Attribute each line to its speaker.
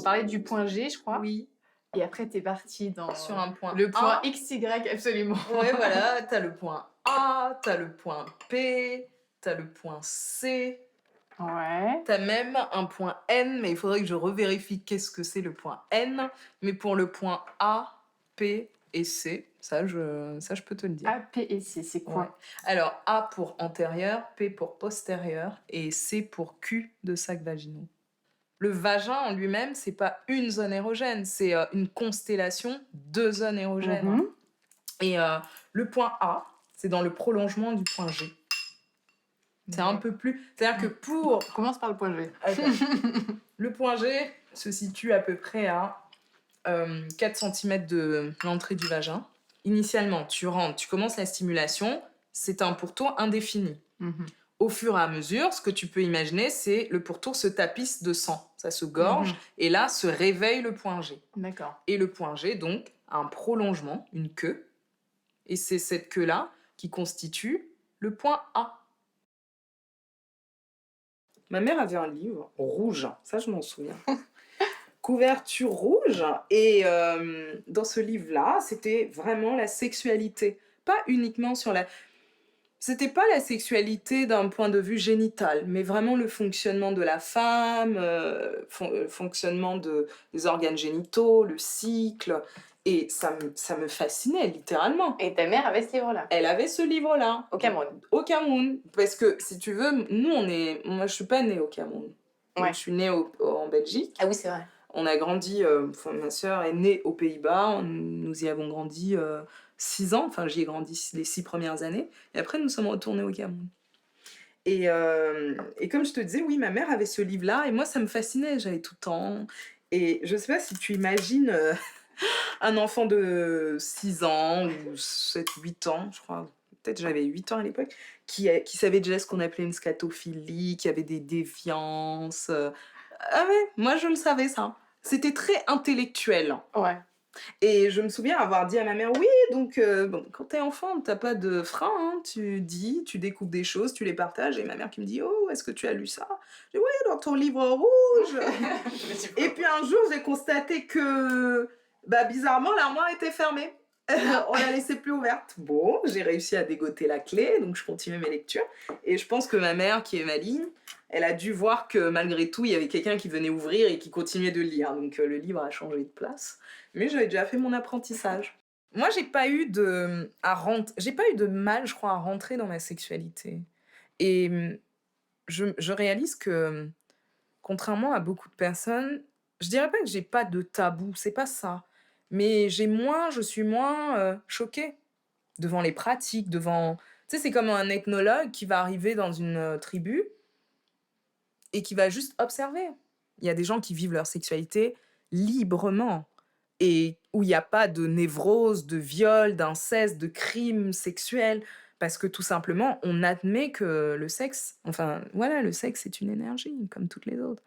Speaker 1: parlait du point G, je crois.
Speaker 2: Oui,
Speaker 1: Et après, t'es parti dans
Speaker 2: sur un point
Speaker 1: le point
Speaker 2: A.
Speaker 1: XY, absolument.
Speaker 2: Ouais, voilà, t'as le point A, t'as le point P, t'as le point C,
Speaker 1: Ouais.
Speaker 2: t'as même un point N, mais il faudrait que je revérifie qu'est-ce que c'est le point N. Mais pour le point A, P et C, ça je peux te le dire.
Speaker 1: A, P et C, c'est quoi?
Speaker 2: Ouais. Alors, A pour antérieur, P pour postérieur et C pour cul de sac vaginaux. Le vagin en lui-même, c'est pas une zone érogène, c'est une constellation de zones érogènes.
Speaker 1: Mhm.
Speaker 2: Et le point A, c'est dans le prolongement du point G. C'est un peu plus... C'est-à-dire que pour...
Speaker 1: On commence par le point G.
Speaker 2: Attends. Le point G se situe à peu près à 4 cm de l'entrée du vagin. Initialement, tu rentres, tu commences la stimulation, c'est un pourtour indéfini.
Speaker 1: Mhm.
Speaker 2: Au fur et à mesure, ce que tu peux imaginer, c'est le pourtour se tapisse de sang. Ça se gorge, et là se réveille le point G.
Speaker 1: D'accord.
Speaker 2: Et le point G, donc, a un prolongement, une queue, et c'est cette queue-là qui constitue le point A. Ma mère avait un livre rouge, ça je m'en souviens. Couverture rouge, et dans ce livre-là, c'était vraiment la sexualité. Pas uniquement sur la... C'était pas la sexualité d'un point de vue génital, mais vraiment le fonctionnement de la femme, fonctionnement des organes génitaux, le cycle. Et ça me fascinait, littéralement.
Speaker 1: Et ta mère avait ce livre-là?
Speaker 2: Elle avait ce livre-là.
Speaker 1: Au Cameroun?
Speaker 2: Au Cameroun. Parce que, si tu veux, nous, moi, je suis pas née au Cameroun.
Speaker 1: Ouais.
Speaker 2: Je suis née en Belgique.
Speaker 1: Ah oui, c'est vrai.
Speaker 2: On a grandi, ma sœur est née aux Pays-Bas, nous y avons grandi 6 ans, enfin j'y ai grandi les 6 premières années, et après nous sommes retournés au Cameroun. Et comme je te disais, oui, ma mère avait ce livre-là, et moi ça me fascinait, j'avais tout le temps. Et je sais pas si tu imagines un enfant de 6 ans, ou 7-8 ans, je crois, peut-être j'avais 8 ans à l'époque, qui savait déjà ce qu'on appelait une scatophilie, qui avait des déviances. Ah ouais, moi je le savais ça. C'était très intellectuel.
Speaker 1: Ouais.
Speaker 2: Et je me souviens avoir dit à ma mère, oui, donc bon, quand t'es enfant, t'as pas de frein, hein, tu dis, tu découvres des choses, tu les partages. Et ma mère qui me dit, oh, est-ce que tu as lu ça? Je dis, oui, dans ton livre rouge. Et puis un jour, j'ai constaté que, bah, bizarrement, l'armoire était fermée. On la laissait plus ouverte. Bon, j'ai réussi à dégoter la clé, donc je continuais mes lectures. Et je pense que ma mère, qui est maligne, elle a dû voir que malgré tout, il y avait quelqu'un qui venait ouvrir et qui continuait de lire. Donc le livre a changé de place. Mais j'avais déjà fait mon apprentissage. Moi, j'ai pas eu de mal, je crois, à rentrer dans ma sexualité. Et je réalise que, contrairement à beaucoup de personnes, je dirais pas que j'ai pas de tabou, c'est pas ça. Mais je suis moins choquée devant les pratiques, devant... Tu sais, c'est comme un ethnologue qui va arriver dans une tribu et qui va juste observer. Il y a des gens qui vivent leur sexualité librement et où il n'y a pas de névrose, de viol, d'inceste, de crimes sexuels, parce que tout simplement, on admet que le sexe, enfin voilà, le sexe c'est une énergie comme toutes les autres.